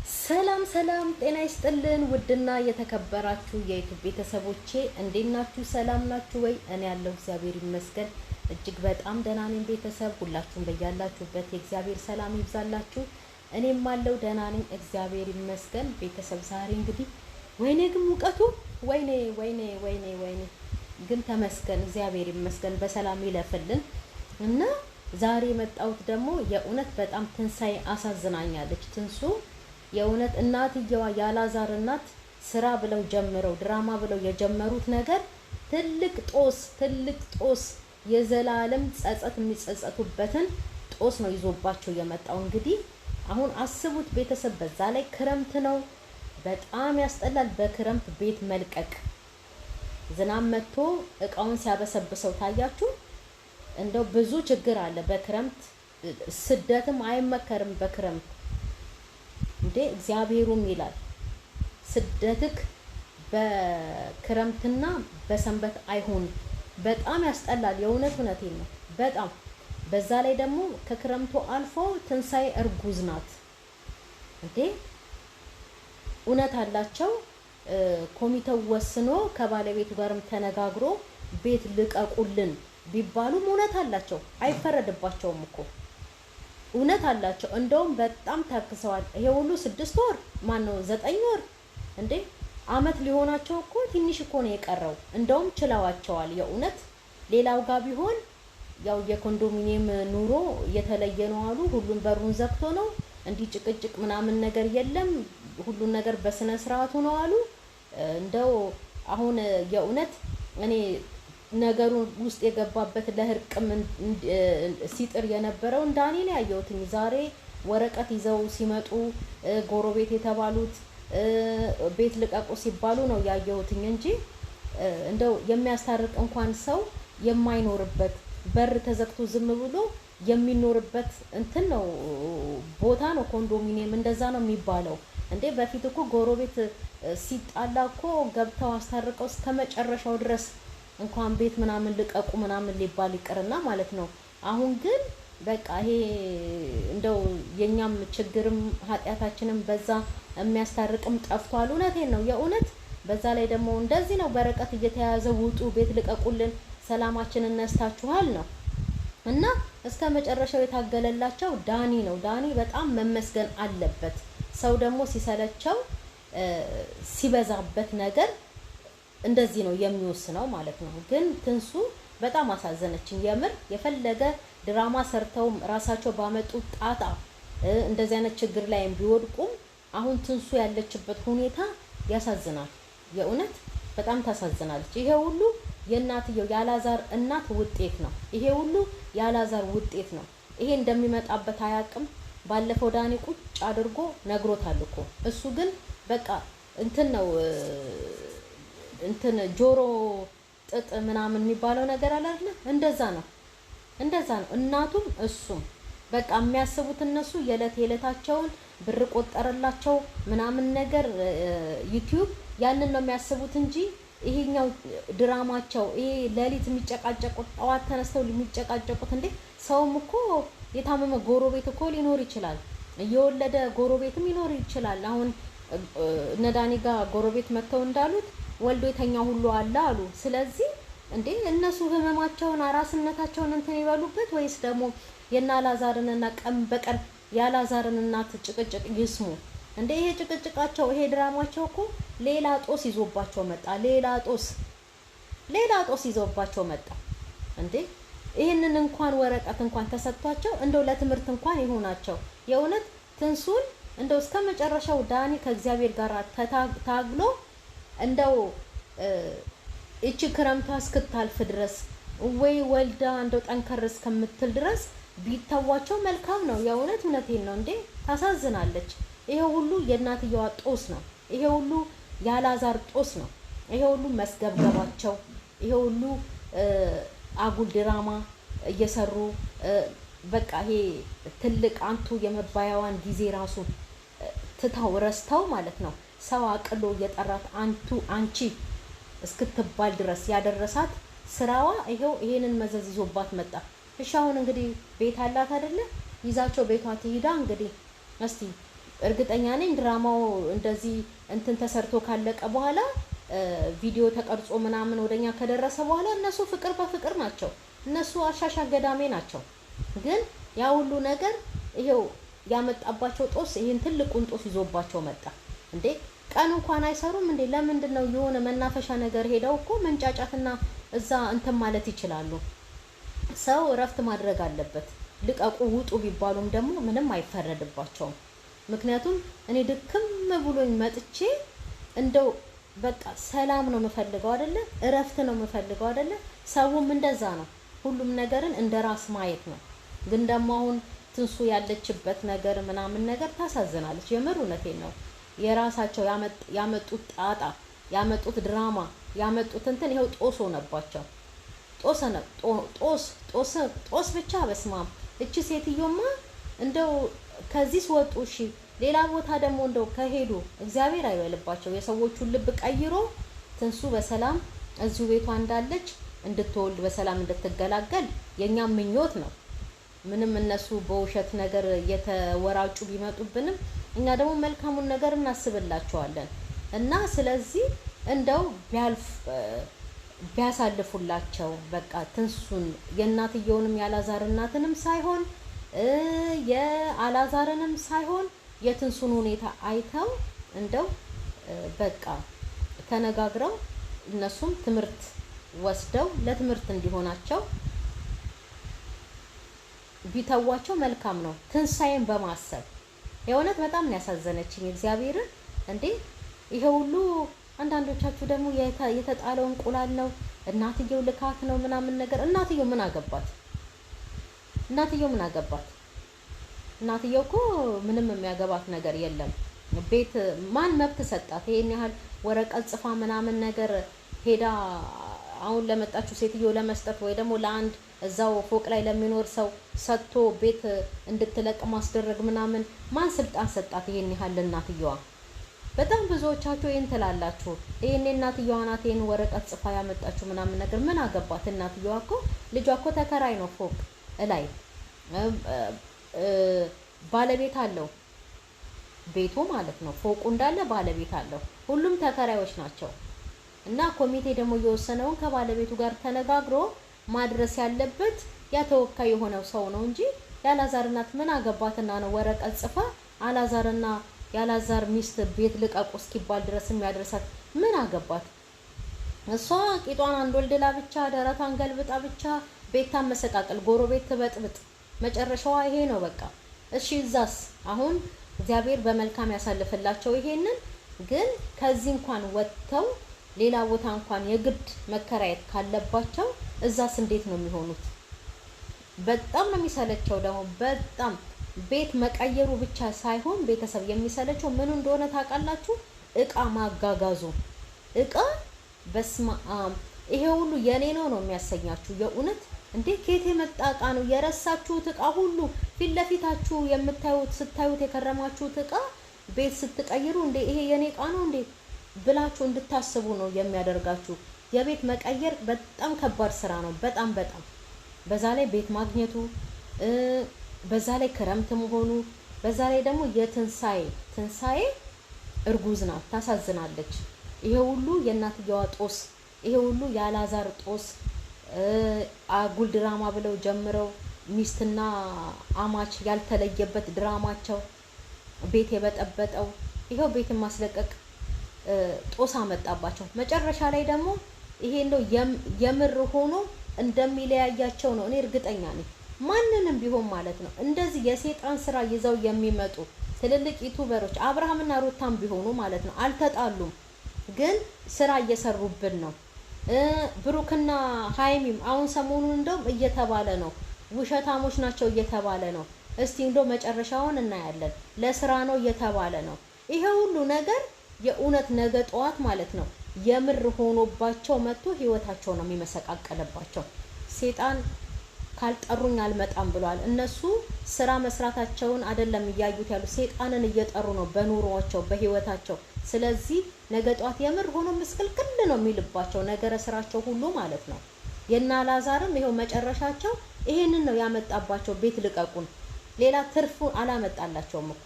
ሰላም ጤና ይስጥልን ውድና የተከበራችሁ የዩቲዩብ ቤተሰቦቼ እንዴት ናችሁ? ሰላም ናችሁ ወይ? እኔ ያለሁ እግዚአብሔር ይመስገን እጅግ በጣም ደህና ነኝ። ቤተሰብ ሁላችሁም በያላችሁበት የእግዚአብሔር ሰላም ይብዛላችሁ። እኔም አለሁ ደህና ነኝ እግዚአብሔር ይመስገን። ቤተሰብ ዛሬ እንግዲህ ወይኔ ግን ሙቀቱ ወይኔ ግን ተመስገን እግዚአብሔር ይመስገን በሰላም ይለፍልን እና ዛሬ የመጣሁት ደግሞ የእውነት በጣም ትንሳኤ አሳዝናኛለች። ትንሱ የእውነት እናትየዋ ያላዛር እናት ስራ ብለው ጀምረው ድራማ ብለው የጀመሩት ነገር ትልቅ ጦስ የዘላለም ጸጸት የሚጸጸቱበትን ጦስ ነው ይዞባቸው የመጣው። እንግዲህ አሁን አስቡት ቤተሰብ፣ በዛ ላይ ክረምት ነው፣ በጣም ያስጠላል። በክረምት ቤት መልቀቅ፣ ዝናብ መጥቶ እቃውን ሲያበሰብሰው ታያችሁ። እንደው ብዙ ችግር አለ በክረምት። ስደትም አይመከርም በክረምት እንዴ። እግዚአብሔሩም ይላል ስደትክ በክረምትና በሰንበት አይሆን። በጣም ያስጠላል። እውነቴን ነው በጣም። በዛ ላይ ደግሞ ከክረምቱ አልፎ ትንሳኤ እርጉዝ ናት እንዴ። እውነት አላቸው። ኮሚቴው ወስኖ ከባለቤቱ ጋርም ተነጋግሮ ቤት ልቀቁልን ቢባሉም እውነት አላቸው። አይፈረድባቸውም እኮ እውነት አላቸው። እንደውም በጣም ታክሰዋል። ይሄ ሁሉ 6 ወር ማነው 9 ወር እንዴ አመት ሊሆናቸው እኮ ትንሽ እኮ ነው የቀረው። እንደውም ችለዋቸዋል የእውነት። ሌላው ጋር ቢሆን ያው የኮንዶሚኒየም ኑሮ የተለየ ነው አሉ። ሁሉም በሩን ዘግቶ ነው እንዲህ ጭቅጭቅ ምናምን ነገር የለም። ሁሉን ነገር በስነ ስርዓቱ ነው አሉ። እንደው አሁን የእውነት እኔ ነገሩ ውስጥ የገባበት ለህርቅም ሲጥር የነበረው ዳኒ ነው ያየሁት። ዛሬ ወረቀት ይዘው ሲመጡ ጎረቤት የተባሉት ቤት ልቀቁ ሲባሉ ነው ያየሁት እንጂ እንደው የሚያስታርቅ እንኳን ሰው የማይኖርበት በር ተዘግቶ ዝም ብሎ የሚኖርበት እንትን ነው ቦታ ነው ኮንዶሚኒየም። እንደዛ ነው የሚባለው እንዴ። በፊት እኮ ጎረቤት ሲጣላ እኮ ገብተው አስታርቀው እስከመጨረሻው ድረስ እንኳን ቤት ምናምን ልቀቁ ምናምን ሊባል ይቅርና ማለት ነው። አሁን ግን በቃ ይሄ እንደው የኛም ችግርም ኃጢያታችንም በዛ የሚያስታርቅም ጠፍቷል። እውነቴን ነው የእውነት። በዛ ላይ ደግሞ እንደዚህ ነው በረቀት እየተያዘ ውጡ፣ ቤት ልቀቁልን፣ ሰላማችንን ነስታችኋል ነው እና እስከ መጨረሻው የታገለላቸው ዳኒ ነው። ዳኒ በጣም መመስገን አለበት። ሰው ደግሞ ሲሰለቸው ሲበዛበት ነገር እንደዚህ ነው የሚወስነው ማለት ነው። ግን ትንሱ በጣም አሳዘነችኝ የምር። የፈለገ ድራማ ሰርተው ራሳቸው ባመጡት ጣጣ እንደዚህ አይነት ችግር ላይ ቢወድቁም አሁን ትንሱ ያለችበት ሁኔታ ያሳዝናል። የእውነት በጣም ታሳዝናለች። ይሄ ሁሉ የእናትየው ያላዛር እናት ውጤት ነው። ይሄ ሁሉ ያላዛር ውጤት ነው። ይሄ እንደሚመጣበት አያውቅም። ባለፈው ዳኒ ቁጭ አድርጎ ነግሮታል እኮ። እሱ ግን በቃ እንትን ነው እንትን ጆሮ ጥጥ ምናምን የሚባለው ነገር አለ አይደል? እንደዛ ነው። እናቱም እሱም በቃ የሚያስቡት እነሱ የዕለታቸውን ብር ቆጠረላቸው ምናምን ነገር ዩቲዩብ ያንን ነው የሚያስቡት እንጂ ይሄኛው ድራማቸው ይሄ ሌሊት የሚጨቃጨቁት ጠዋት ተነስተው የሚጨቃጨቁት እንዴ። ሰውም እኮ የታመመ ጎረቤት እኮ ሊኖር ይችላል። እየወለደ ጎረቤትም ሊኖር ይችላል። አሁን ነዳኒ ጋር ጎረቤት መተው እንዳሉት ወልዶ የተኛ ሁሉ አለ አሉ። ስለዚህ እንዴ እነሱ ህመማቸውን አራስነታቸውን እንትን ይበሉበት ወይስ ደግሞ የናላዛርንና ቀን በቀን ያላዛርን እናት ጭቅጭቅ ይስሙ እንዴ? ይሄ ጭቅጭቃቸው ይሄ ድራማቸው እኮ ሌላ ጦስ ይዞባቸው መጣ። ሌላ ጦስ ይዞባቸው መጣ እንዴ። ይሄንን እንኳን ወረቀት እንኳን ተሰጥቷቸው እንደው ለትምህርት እንኳን ይሆናቸው። የእውነት ትንሱን እንደው እስከ መጨረሻው ዳኒ ከእግዚአብሔር ጋር ታግሎ እንደው እቺ ክረምቷ እስክታልፍ ድረስ ወይ ወልዳ እንደው ጠንከር እስከምትል ድረስ ቢተዋቸው መልካም ነው። የእውነት እውነቴን ነው እንዴ። ታሳዝናለች። ይሄ ሁሉ የእናትየዋ ጦስ ነው። ይሄ ሁሉ ያላዛር ጦስ ነው። ይሄ ሁሉ መስገብገባቸው፣ ይሄ ሁሉ አጉል ድራማ እየሰሩ በቃ ይሄ ትልቅ አንቱ የመባያዋን ጊዜ ራሱ ትታው ረስተው ማለት ነው። ሰው አቅሎ እየጠራት አንቺ እስክትባል ድረስ ያደረሳት ስራዋ ይሄው ይሄንን መዘዝ ይዞባት መጣ። እሺ አሁን እንግዲህ ቤት አላት አይደለ? ይዛቸው ቤቷ ትሄዳ እንግዲህ እስቲ እርግጠኛ ነኝ ድራማው እንደዚህ እንትን ተሰርቶ ካለቀ በኋላ ቪዲዮ ተቀርጾ ምናምን ወደኛ ከደረሰ በኋላ እነሱ ፍቅር በፍቅር ናቸው። እነሱ አሻሻ ገዳሜ ናቸው። ግን ያ ሁሉ ነገር ይሄው ያመጣባቸው ጦስ ይሄን ትልቁን ጦስ ይዞባቸው መጣ እንዴ። ቀን እንኳን አይሰሩም እንዴ? ለምንድን ነው የሆነ መናፈሻ ነገር ሄደው እኮ መንጫጫትና እዛ እንትን ማለት ይችላሉ። ሰው እረፍት ማድረግ አለበት። ልቀቁ ውጡ ቢባሉም ደግሞ ምንም አይፈረድባቸውም። ምክንያቱም እኔ ድክም ብሎኝ መጥቼ እንደው በቃ ሰላም ነው የምፈልገው አይደለ? እረፍት ነው የምፈልገው አይደለ? ሰውም እንደዛ ነው። ሁሉም ነገርን እንደ ራስ ማየት ነው። ግን ደግሞ አሁን ትንሱ ያለችበት ነገር ምናምን ነገር ታሳዝናለች። የምር እውነቴን ነው። የራሳቸው ያመጡት ጣጣ፣ ያመጡት ድራማ፣ ያመጡት እንትን ይሄው ጦስ ሆነባቸው። ጦስ ብቻ በስማም። እቺ ሴትዮማ እንደው ከዚህ ሲወጡ እሺ፣ ሌላ ቦታ ደግሞ እንደው ከሄዱ እግዚአብሔር አይበልባቸው። የሰዎቹን ልብ ቀይሮ ትንሱ በሰላም እዚሁ ቤቷ እንዳለች እንድትወልድ በሰላም እንድትገላገል የኛም ምኞት ነው። ምንም እነሱ በውሸት ነገር የተወራጩ ቢመጡብንም እኛ ደግሞ መልካሙን ነገር እናስብላቸዋለን። እና ስለዚህ እንደው ቢያሳልፉላቸው በቃ ትንሱን የእናትየውንም ያላዛር እናትንም ሳይሆን የአላዛርንም ሳይሆን የትንሱን ሁኔታ አይተው እንደው በቃ ተነጋግረው እነሱም ትምህርት ወስደው ለትምህርት እንዲሆናቸው ቢተዋቸው መልካም ነው። ትንሳኤን በማሰብ የእውነት በጣም ነው ያሳዘነችኝ እግዚአብሔርን እንዴ። ይሄ ሁሉ አንዳንዶቻችሁ ደግሞ የተጣለው እንቁላል ነው እናትየው ልካት ነው ምናምን ነገር። እናትየው ምን አገባት? እናትየው ምን አገባት? እናትየው እኮ ምንም የሚያገባት ነገር የለም። ቤት ማን መብት ሰጣት? ይሄን ያህል ወረቀት ጽፋ ምናምን ነገር ሄዳ አሁን ለመጣችሁ ሴትዮ ለመስጠት ወይ ደግሞ ለአንድ እዛው ፎቅ ላይ ለሚኖር ሰው ሰጥቶ ቤት እንድትለቅ ማስደረግ ምናምን ማን ስልጣን ሰጣት? ይሄን ያህል እናትየዋ። በጣም ብዙዎቻችሁ ይሄን ትላላችሁ። ይሄን እናትየዋ ናት ይሄን ወረቀት ጽፋ ያመጣችሁ ምናምን ነገር። ምን አገባት? እናትየዋ እኮ ልጇ እኮ ተከራይ ነው ፎቅ ላይ ባለቤት አለው ቤቱ ማለት ነው። ፎቁ እንዳለ ባለቤት አለው። ሁሉም ተከራዮች ናቸው። እና ኮሚቴ ደግሞ የወሰነውን ከባለቤቱ ጋር ተነጋግሮ ማድረስ ያለበት ያ ተወካይ የሆነው ሰው ነው እንጂ ያላዛር እናት ምን አገባትና ነው ወረቀት ጽፋ አላዛርና ያላዛር ሚስት ቤት ልቀቁ እስኪባል ድረስ የሚያደርሳት? ምን አገባት? እሷ ቂጧን አንዶልድላ ብቻ ደረቷን ገልብጣ ብቻ ቤት ታመሰቃቀል፣ ጎረቤት ትበጥብጥ፣ መጨረሻዋ ይሄ ነው በቃ። እሺ እዛስ አሁን እግዚአብሔር በመልካም ያሳልፍላቸው። ይሄንን ግን ከዚህ እንኳን ወጥተው ሌላ ቦታ እንኳን የግድ መከራየት ካለባቸው እዛስ እንዴት ነው የሚሆኑት? በጣም ነው የሚሰለቸው። ደግሞ በጣም ቤት መቀየሩ ብቻ ሳይሆን ቤተሰብ የሚሰለቸው ምን እንደሆነ ታውቃላችሁ? እቃ ማጋጋዙ። እቃ በስማ ይሄ ሁሉ የኔ ነው የሚያሰኛችሁ የእውነት እንዴ። ከየት የመጣ እቃ ነው? የረሳችሁት እቃ ሁሉ ፊት ለፊታችሁ የምታዩት ስታዩት የከረማችሁት እቃ ቤት ስትቀይሩ እንዴ ይሄ የኔ እቃ ነው እንዴ ብላችሁ እንድታስቡ ነው የሚያደርጋችሁ። የቤት መቀየር በጣም ከባድ ስራ ነው። በጣም በዛ ላይ ቤት ማግኘቱ፣ በዛ ላይ ክረምት መሆኑ፣ በዛ ላይ ደግሞ የትንሳኤ እርጉዝ ናት። ታሳዝናለች። ይሄ ሁሉ የእናትየዋ ጦስ፣ ይሄ ሁሉ ያላዛር ጦስ አጉል ድራማ ብለው ጀምረው ሚስትና አማች ያልተለየበት ድራማቸው ቤት የበጠበጠው ይሄው ቤትን ማስለቀቅ ጦስ አመጣባቸው። መጨረሻ ላይ ደግሞ ይሄ እንደው የምር ሆኖ እንደሚለያያቸው ነው እኔ እርግጠኛ ነኝ። ማንንም ቢሆን ማለት ነው እንደዚህ የሴጣን ስራ ይዘው የሚመጡ ትልልቅ ዩቲዩበሮች አብርሃምና ሩታም ቢሆኑ ማለት ነው አልተጣሉም፣ ግን ስራ እየሰሩብን ነው። ብሩክና ሃይሚም አሁን ሰሞኑን እንደውም እየተባለ ነው ውሸታሞች ናቸው እየተባለ ነው። እስቲ እንደው መጨረሻውን እናያለን። ለስራ ነው እየተባለ ነው። ይሄ ሁሉ ነገር የእውነት ነገ ጠዋት ማለት ነው የምር ሆኖባቸው መጥቶ ህይወታቸው ነው የሚመሰቃቀልባቸው። ሴጣን ካልጠሩኝ አልመጣም ብሏል። እነሱ ስራ መስራታቸውን አይደለም እያዩት ያሉ ሴጣንን እየጠሩ ነው በኑሮአቸው በህይወታቸው። ስለዚህ ነገ ጧት የምር ሆኖ ምስቅልቅል ነው የሚልባቸው ነገረ ስራቸው ሁሉ ማለት ነው። የና ላዛርም ይሄው መጨረሻቸው ይሄንን ነው ያመጣባቸው። ቤት ልቀቁን፣ ሌላ ትርፉ አላመጣላቸውም እኮ